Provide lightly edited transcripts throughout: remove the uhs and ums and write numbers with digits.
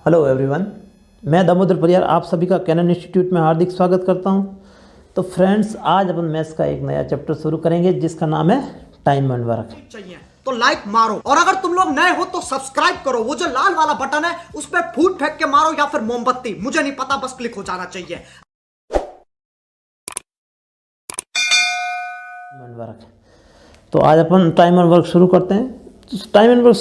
Hello everyone, मैं दामोदर परियार आप सभी का कैनन इंस्टीट्यूट में हार्दिक स्वागत करता हूं। तो फ्रेंड्स, आज अपन मैथ्स का एक नया चैप्टर शुरू करेंगे जिसका नाम है टाइम एंड वर्क। चाहिए तो लाइक मारो, और अगर तुम लोग नए हो तो सब्सक्राइब करो। वो जो लाल वाला बटन है उस पर फूट फेंक के मारो या फिर मोमबत्ती, मुझे नहीं पता, बस क्लिक हो जाना चाहिए। वर्क। तो आज अपन टाइम एंड वर्क शुरू करते हैं। टाइम एंड वर्क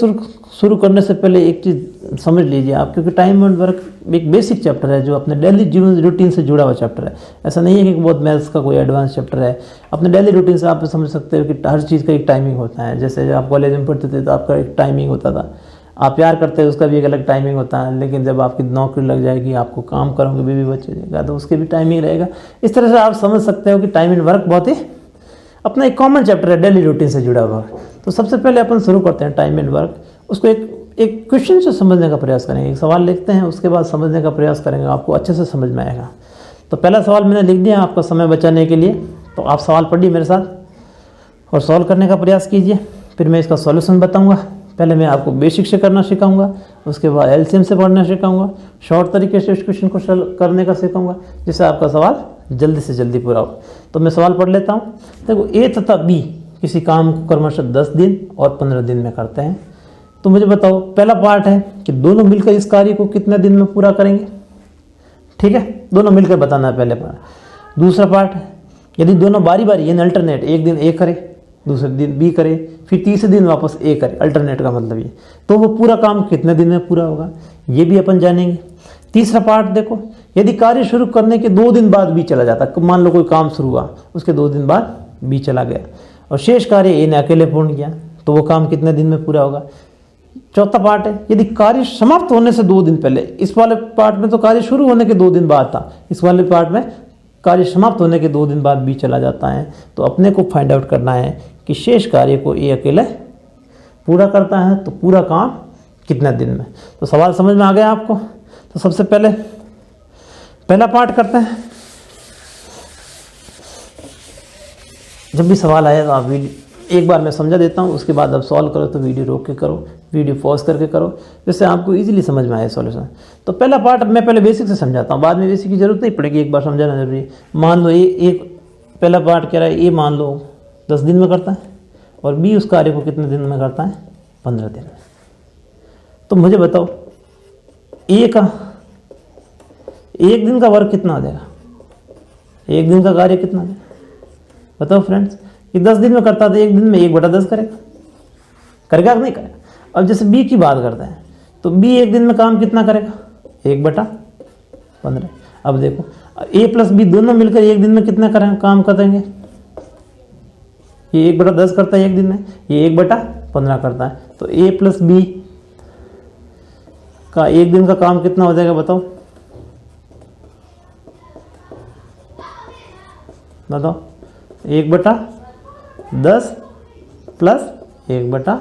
शुरू करने से पहले एक चीज़ समझ लीजिए आप, क्योंकि टाइम एंड वर्क एक बेसिक चैप्टर है जो अपने डेली जीवन रूटीन से जुड़ा हुआ चैप्टर है। ऐसा नहीं है कि बहुत मैथ्स का कोई एडवांस चैप्टर है। अपने डेली रूटीन से आप समझ सकते हो कि हर चीज़ का एक टाइमिंग होता है। जैसे जब आप कॉलेज में पढ़ते थे तो आपका एक टाइमिंग होता था, आप प्यार करते हैं उसका भी एक अलग टाइमिंग होता है। लेकिन जब आपकी नौकरी लग जाएगी, आपको काम करोगे, बीवी बच्चे जाएगा, तो उसके भी टाइमिंग रहेगा। इस तरह से आप समझ सकते हो कि टाइम एंड वर्क बहुत ही अपना एक कॉमन चैप्टर है, डेली रूटीन से जुड़ा हुआ। तो सबसे पहले अपन शुरू करते हैं टाइम एंड वर्क। उसको एक क्वेश्चन से समझने का प्रयास करेंगे। एक सवाल लिखते हैं, उसके बाद समझने का प्रयास करेंगे, आपको अच्छे से समझ में आएगा। तो पहला सवाल मैंने लिख दिया आपका समय बचाने के लिए। तो आप सवाल पढ़िए मेरे साथ और सॉल्व करने का प्रयास कीजिए। फिर मैं इसका सॉल्यूशन बताऊंगा। पहले मैं आपको बेसिक से करना सिखाऊंगा, उसके बाद एलसीएम से पढ़ना सिखाऊंगा, शॉर्ट तरीके से इस क्वेश्चन को सॉल्व करने का सिखाऊंगा, जिससे आपका सवाल जल्दी से जल्दी पूरा हो। तो मैं सवाल पढ़ लेता हूँ। देखो, ए तथा बी किसी काम को क्रमशः 10 दिन और 15 दिन में करते हैं। तो मुझे बताओ, पहला पार्ट है कि दोनों मिलकर इस कार्य को कितने दिन में पूरा करेंगे। ठीक है, दोनों मिलकर बताना है पहले पार्ट। दूसरा पार्ट है, यदि दोनों बारी बारी यानी अल्टरनेट, एक दिन ए करे, दूसरे दिन बी करे, फिर तीसरे दिन वापस ए करे, अल्टरनेट का मतलब ये, तो वो पूरा काम कितने दिन में पूरा होगा, ये भी अपन जानेंगे। तीसरा पार्ट देखो, यदि कार्य शुरू करने के 2 दिन बाद बी चला जाता, मान लो कोई काम शुरू हुआ, उसके 2 दिन बाद बी चला गया और शेष कार्य ए ने अकेले पूर्ण किया, तो वो काम कितने दिन में पूरा होगा। चौथा पार्ट है, यदि कार्य समाप्त होने से 2 दिन पहले, इस वाले पार्ट में तो कार्य शुरू होने के 2 दिन बाद था, इस वाले पार्ट में कार्य समाप्त होने के 2 दिन बाद बी चला जाता है, तो अपने को फाइंड आउट करना है कि शेष कार्य को ए अकेले पूरा करता है, तो पूरा काम कितने दिन में। तो सवाल समझ में आ गया आपको। तो सबसे पहले पहला पार्ट करते हैं। जब भी सवाल आए तो आप वीडियो एक बार मैं समझा देता हूँ, उसके बाद आप सॉल्व करो तो वीडियो रोक के करो, वीडियो पॉज करके करो, जिससे आपको इजीली समझ में आए सॉल्यूशन। तो पहला पार्ट मैं पहले बेसिक से समझाता हूँ, बाद में बेसिक की जरूरत नहीं पड़ेगी, एक बार समझाना जरूरी है। मान लो एक पहला पार्ट कह रहा है, ये मान लो 10 दिन में करता है और बी उस कार्य को कितने दिन में करता है, 15 दिन में। तो मुझे बताओ, ए का एक दिन का वर्क कितना आ जाएगा, एक दिन का कार्य कितना आ जाएगा बताओ फ्रेंड्स। ये 10 दिन में करता था, एक दिन में 1/10 करेगा, करेगा नहीं करेगा। अब जैसे बी की बात करते हैं, तो बी एक दिन में काम कितना करेगा, 1/15। अब देखो, ए प्लस बी दोनों मिलकर एक दिन में कितना करें काम करेंगे, ये 1/10 करता है एक दिन में, ये 1/15 करता है। तो ए प्लस बी का एक दिन का काम कितना हो जाएगा बताओ, बताओ। 1/10 प्लस 1/15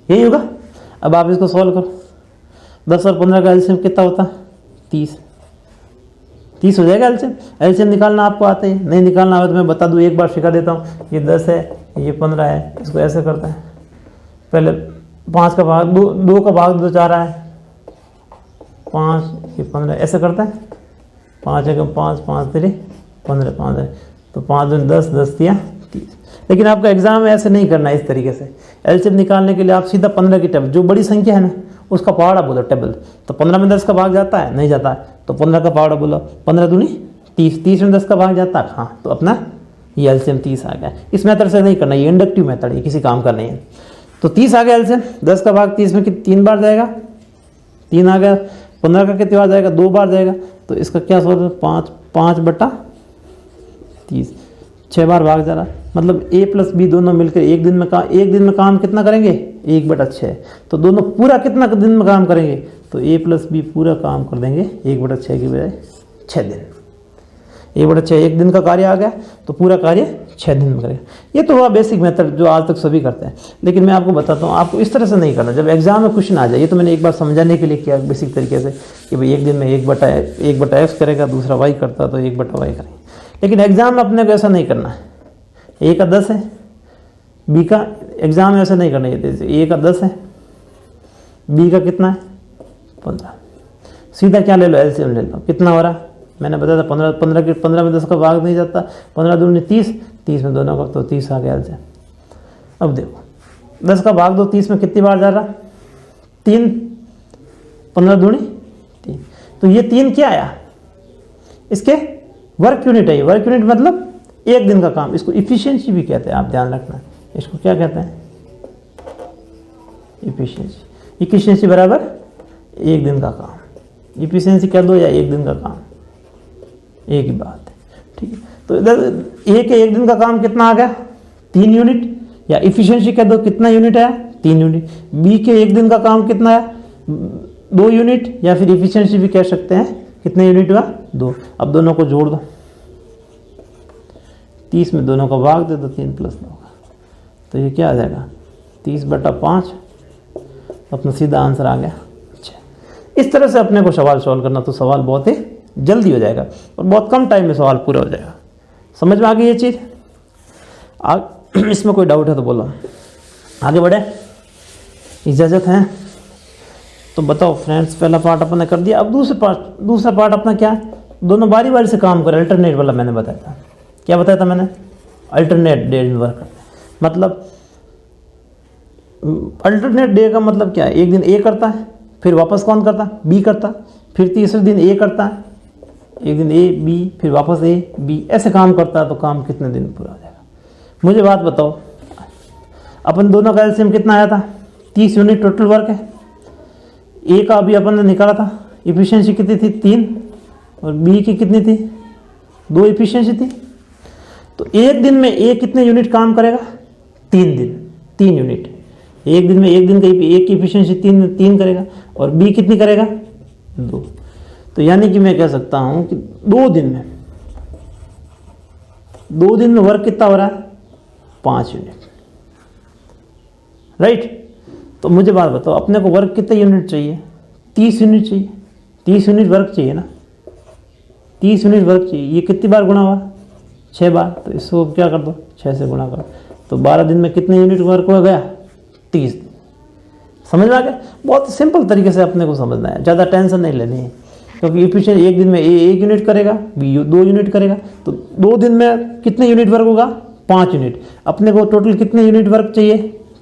यही होगा। अब आप इसको सॉल्व करो, 10 और 15 का एलसीएम कितना होता है, 30 हो जाएगा एलसीएम। एलसीएम निकालना आपको आता है, नहीं निकालना आवे तो मैं बता दूं, एक बार सिखा देता हूँ। ये 10 है, ये 15 है, इसको ऐसे करते हैं। पहले 5 का भाग 2 का भाग 2 4 है 5, ये 15 ऐसे करता है। 5 है 5, 5 3 15, 5 है तो 5 दूनी 10, 10 तिया 30। लेकिन आपका एग्जाम में ऐसे नहीं करना है। इस तरीके से एलसीएम निकालने के लिए आप सीधा 15 की टेबल, जो बड़ी संख्या है ना उसका पहाड़ा बोलो टेबल। तो 15 में 10 का भाग जाता है, नहीं जाता है, तो 15 का पहाड़ा बोलो। 15 दूनी 30, 30 में 10 का भाग जाता है, हाँ, तो अपना ये एलसीएम 30 आ गया। इस मेथड से नहीं करना, ये इंडक्टिव मेथड, ये किसी काम का नहीं है। तो 30 आ गया एलसीएम, 10 का भाग 30 में 3 बार जाएगा, 3 आ गया। 15 का कितनी बार जाएगा, 2 बार जाएगा। तो इसका क्या सोच, 5/30, 6 बार भाग जा रहा है। मतलब ए प्लस बी दोनों मिलकर एक दिन में काम कितना करेंगे, 1/6। तो दोनों पूरा कितना दिन में काम करेंगे, तो ए प्लस बी पूरा काम कर देंगे 1/6 की बजाय 6 दिन। 1/6 एक दिन का कार्य आ गया, तो पूरा कार्य 6 दिन में करेगा। ये तो हुआ बेसिक मेथड जो आज तक सभी करते हैं। लेकिन मैं आपको बताता हूँ, आपको इस तरह से नहीं करना। जब एग्जाम में क्वेश्चन आ जाए, ये तो मैंने एक बार समझाने के लिए किया बेसिक तरीके से कि भाई एक दिन में 1/x करेगा, दूसरा y करता तो 1/y करेंगे। लेकिन एग्जाम में अपने को ऐसा नहीं करना है। ए का 10 है, बी का एग्जाम में ऐसा नहीं करना है। ए का 10 है, बी का कितना है 15। सीधा क्या ले लो, एलसीएम ले लो। कितना हो रहा है, मैंने बताया था 15 में 10 का भाग नहीं जाता, 15 दूनी 30, 30 में दोनों का तो 30 आ गया एलसीएम। अब देखो 10 का भाग दो 30 में कितनी बार जा रहा, 3, 15 दूनी 3। तो ये 3 क्या आया, इसके वर्क यूनिट है। वर्क यूनिट मतलब एक दिन का काम, इसको इफिशिएंसी भी कहते हैं, आप ध्यान रखना। इसको क्या कहते हैं, इफिशिएंसी। इफिशिएंसी बराबर एक दिन का काम। इफिशिएंसी कह दो या एक दिन का काम, एक ही बात है, ठीक है। तो इधर ए के एक दिन का काम कितना आ गया, 3 यूनिट, या इफिशिएंसी कह दो कितना यूनिट आया, 3 यूनिट। बी के एक दिन का काम कितना आया, 2 यूनिट, या फिर इफिशिएंसी भी कह सकते हैं, कितने यूनिट हुआ, 2। अब दोनों को जोड़ दो, 30 में दोनों का भाग दे दो, 3 + 9 का, तो ये क्या आ जाएगा, 30/5। अपना सीधा आंसर आ गया। अच्छा, इस तरह से अपने को सवाल सॉल्व करना, तो सवाल बहुत ही जल्दी हो जाएगा और बहुत कम टाइम में सवाल पूरा हो जाएगा। समझ में आ गई ये चीज़? इसमें कोई डाउट है तो बोलो, आगे बढ़े, इजाज़त है तो बताओ फ्रेंड्स। पहला पार्ट अपन ने कर दिया। अब दूसरा पार्ट अपना क्या है, दोनों बारी बारी से काम करें। अल्टरनेट वाला मैंने बताया था, क्या बताया था मैंने, अल्टरनेट डे में वर्क करते हैं। मतलब अल्टरनेट डे का मतलब क्या है, एक दिन ए करता है, फिर वापस कौन करता है, बी करता है, फिर तीसरे दिन ए करता है, एक दिन ए बी, फिर वापस ए बी, ऐसे काम करता है। तो काम कितने दिन में पूरा हो जाएगा, मुझे बात बताओ। अपन दोनों का एलसीएम कितना आया था, 30 यूनिट टोटल वर्क है। ए का अभी अपन ने निकाला था, इफिशिएंसी कितनी थी, 3, और बी की कितनी थी, 2 इफिशिएंसी थी। तो एक दिन में ए कितने यूनिट काम करेगा, 3 यूनिट। एक दिन में एक दिन का एक की इफिशिएंसी 3 करेगा, और बी कितनी करेगा, 2। तो यानी कि मैं कह सकता हूं कि 2 दिन में वर्क कितना हो रहा है, 5 यूनिट, राइट। तो मुझे बात बताओ, अपने को वर्क कितने यूनिट चाहिए, 30 यूनिट चाहिए। 30 यूनिट वर्क चाहिए ना, 30 यूनिट वर्क चाहिए। ये कितनी बार गुणा हुआ, 6 बार। तो इसको क्या कर दो, 6 से गुणा करो, तो 12 दिन में कितने यूनिट वर्क हो गया, 30 दिन। समझ में आ गया? बहुत सिंपल तरीके से अपने को समझना है, ज़्यादा टेंशन नहीं लेनी है। क्योंकि इफिशिएंसी एक दिन में ए 1 यूनिट करेगा, बी 2 यूनिट करेगा, तो 2 दिन में कितने यूनिट वर्क होगा, 5 यूनिट। अपने को टोटल कितने यूनिट वर्क चाहिए,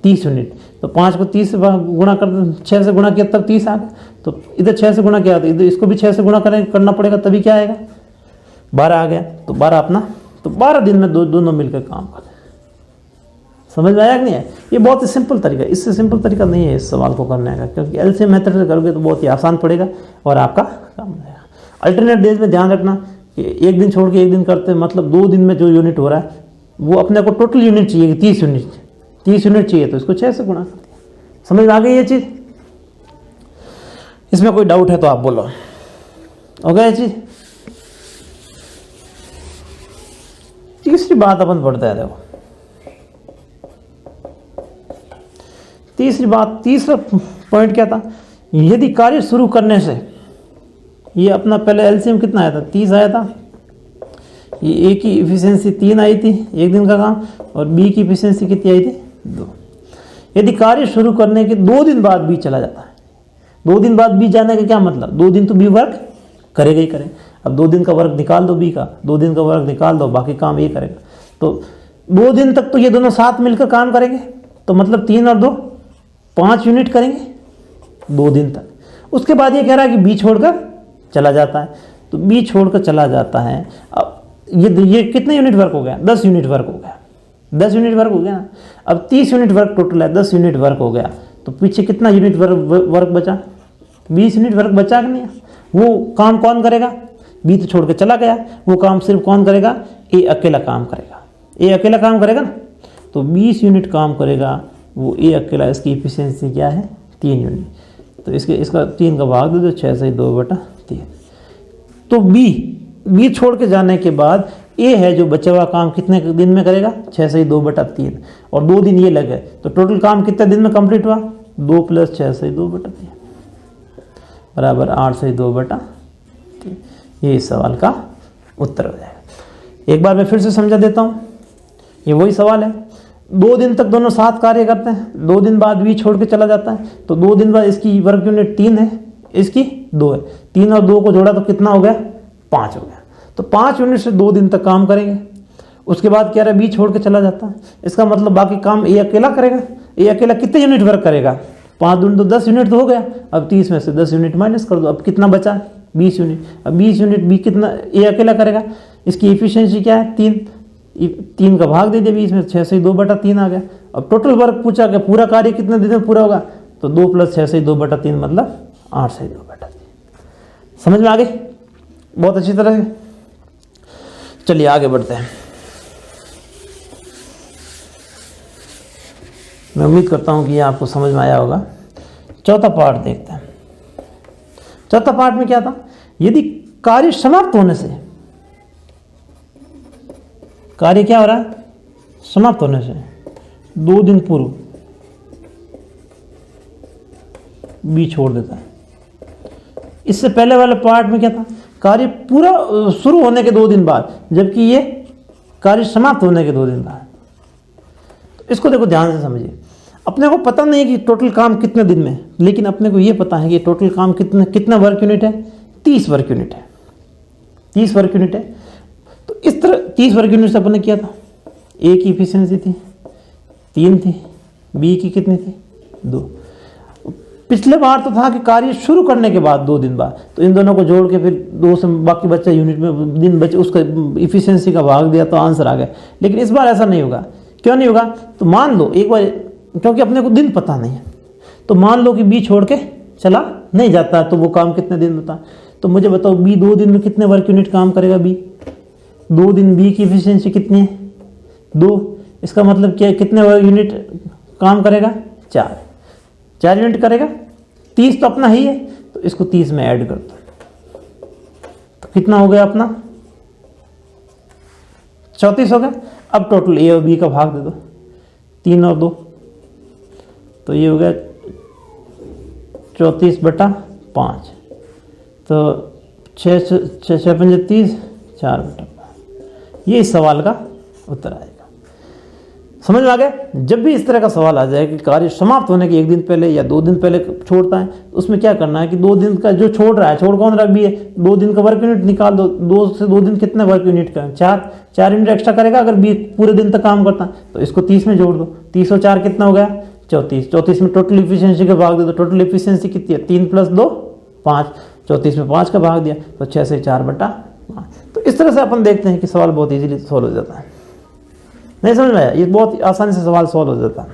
30 यूनिट। तो 5 को 30 से गुणा कर, 6 से गुणा किया तब 30 आ गया। तो इधर 6 से गुणा किया, तो इधर इसको भी 6 से गुणा करना पड़ेगा, तभी क्या आएगा, 12 आ गया। तो 12 अपना, तो 12 दिन में दोनों मिलकर काम करें। समझ में आया कि नहीं है? ये बहुत ही सिंपल तरीका है, इससे सिंपल तरीका नहीं है इस सवाल को करने का, क्योंकि एलसीएम मेथड से करोगे तो बहुत ही आसान पड़ेगा और आपका काम हो जाएगा। अल्टरनेट डेज में ध्यान रखना कि एक दिन छोड़ के एक दिन करते हैं, मतलब 2 दिन में जो यूनिट हो रहा है वो अपने को टोटल यूनिट चाहिए, 30 यूनिट चाहिए, तो इसको 6 से गुणा कर दिया। समझ में आ गई ये चीज़? इसमें कोई डाउट है तो आप बोलो, हो गया ये चीज़? तीसरी बात अपन पढ़ते हैं, देखो तीसरा पॉइंट क्या था, यदि कार्य शुरू करने से, ये अपना पहले एलसीएम कितना आया था, 30 आया था। ये ए की इफिशिएंसी 3 आई थी एक दिन का काम, और बी की इफिशिएंसी कितनी आई थी, 2। यदि कार्य शुरू करने के 2 दिन बाद बी चला जाता है, 2 दिन बाद बी जाने का क्या मतलब, 2 दिन तो बी वर्क करेगा ही करेगा। अब 2 दिन का वर्क निकाल दो बी का, 2 दिन का वर्क निकाल दो, बाकी काम ये करेगा। तो 2 दिन तक तो ये दोनों साथ मिलकर काम करेंगे, तो मतलब 3 और 2 5 यूनिट करेंगे 2 दिन तक। उसके बाद ये कह रहा है कि बी छोड़कर चला जाता है, तो बी छोड़कर चला जाता है। अब ये कितने यूनिट वर्क हो गया, 10 यूनिट वर्क हो गया, 10 यूनिट वर्क हो गया। अब 30 यूनिट वर्क टोटल है, 10 यूनिट वर्क हो गया, तो पीछे कितना यूनिट वर्क बचा, 20 यूनिट वर्क बचा कि नहीं? वो काम कौन करेगा, बी तो छोड़ के चला गया, वो काम सिर्फ कौन करेगा, ए अकेला काम करेगा। ए अकेला काम करेगा ना, तो 20 यूनिट काम करेगा वो ए अकेला। इसकी इफिशिएंसी क्या है, 3 यूनिट। तो इसका 3 का भाग दे दो, 6 से 2/3। तो बी छोड़ के जाने के बाद ए है जो बचा हुआ काम कितने दिन में करेगा, 6 से 2/3, और 2 दिन ये लगे, तो टोटल काम कितने दिन में कंप्लीट हुआ, 2 + 6 से 2/3 बराबर 8 से 2/3। ये इस सवाल का उत्तर हो जाएगा। एक बार मैं फिर से समझा देता हूँ, ये वही सवाल है। 2 दिन तक दोनों साथ कार्य करते हैं, 2 दिन बाद बी छोड़ के चला जाता है, तो 2 दिन बाद इसकी वर्क यूनिट 3 है, इसकी 2 है, 3 और 2 को जोड़ा तो कितना हो गया, 5 हो गया। तो 5 यूनिट से 2 दिन तक काम करेंगे। उसके बाद क्या रहा, बी छोड़ के चला जाता है। इसका मतलब बाकी काम ए अकेला करेगा। ए अकेला कितने यूनिट वर्क करेगा, 5 दूनी तो 10 यूनिट तो हो गया। अब 30 में से 10 यूनिट माइनस कर दो, अब कितना बचा, 20 यूनिट। अब 20 यूनिट बी कितना ए अकेला करेगा, इसकी एफिशिएंसी क्या है, 3 का भाग दे दिया 20 में, 6 से 2/3 आ गया। अब टोटल वर्क पूछा कि पूरा कार्य कितने दिन में पूरा होगा, तो 2 + 6 से 2/3 मतलब 8 से 2/3। समझ में आ गई बहुत अच्छी तरह से। चलिए आगे बढ़ते हैं। मैं उम्मीद करता हूं कि ये आपको समझ में आया होगा। चौथा पार्ट देखते हैं। चौथा पार्ट में क्या था, यदि कार्य समाप्त होने से, कार्य क्या हो रहा है, समाप्त होने से 2 दिन पूर्व बी छोड़ देता है। इससे पहले वाले पार्ट में क्या था, कार्य पूरा शुरू होने के 2 दिन बाद, जबकि ये कार्य समाप्त होने के 2 दिन बाद। तो इसको देखो ध्यान से समझिए। अपने को पता नहीं कि टोटल काम कितने दिन में, लेकिन अपने को ये पता है कि टोटल काम कितना वर्क यूनिट है, 30 वर्क यूनिट है। 30 वर्क यूनिट है। तो इस तरह 30 वर्क यूनिट से अपने किया था। ए की इफिशियंसी थी 3 थी, बी की कितनी थी, 2। पिछले बार तो था कि कार्य शुरू करने के बाद 2 दिन बाद, तो इन दोनों को जोड़ के फिर 2 से बाकी बच्चा यूनिट में दिन बचे, उसका इफिशियंसी का भाग दिया तो आंसर आ गया। लेकिन इस बार ऐसा नहीं होगा। क्यों नहीं होगा, तो मान लो एक बार, क्योंकि अपने को दिन पता नहीं है, तो मान लो कि बी छोड़ के चला नहीं जाता, तो वो काम कितने दिन होता है। तो मुझे बताओ बी 2 दिन में कितने वर्क यूनिट काम करेगा, बी 2 दिन, बी की इफिशियंसी कितनी है, 2। इसका मतलब क्या है, कितने वर्क यूनिट काम करेगा, 4 यूनिट करेगा। 30 तो अपना ही है, तो इसको 30 में ऐड कर दो, तो कितना हो गया अपना, 34 हो गया। अब टोटल ए और बी का भाग दे दो, 3 और 2, तो ये हो गया 34/5, तो 6 × 5 = 30, 4/5। ये इस सवाल का उत्तर आएगा। समझ में आ गया। जब भी इस तरह का सवाल आ जाए कि कार्य समाप्त होने के 1 दिन पहले या 2 दिन पहले छोड़ता है, तो उसमें क्या करना है कि 2 दिन का जो छोड़ रहा है, छोड़ कौन रहा भी है, 2 दिन का वर्क यूनिट निकाल दो। 2 से 2 दिन कितने वर्क यूनिट का, 4 यूनिट एक्स्ट्रा करेगा अगर बी पूरे दिन तक काम करता है, तो इसको 30 में जोड़ दो। 30 और 4 कितना हो गया, 34। 34 में टोटल इफिशियंसी का भाग दे दो। टोटल इफिशियंसी कितनी है, 3 + 2 5। 34 में 5 का भाग दिया, तो 6 से 4/5। तो इस तरह से अपन देखते हैं कि सवाल बहुत ईजिली सॉल्व हो जाता है। नहीं समझ में आया, ये बहुत आसानी से सवाल सॉल्व हो जाता है।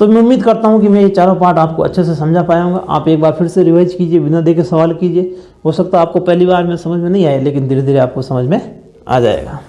तो मैं उम्मीद करता हूँ कि मैं ये चारों पार्ट आपको अच्छे से समझा पाया हूँ। आप एक बार फिर से रिवाइज कीजिए, बिना देखे सवाल कीजिए। हो सकता है आपको पहली बार में समझ में नहीं आए, लेकिन धीरे धीरे आपको समझ में आ जाएगा।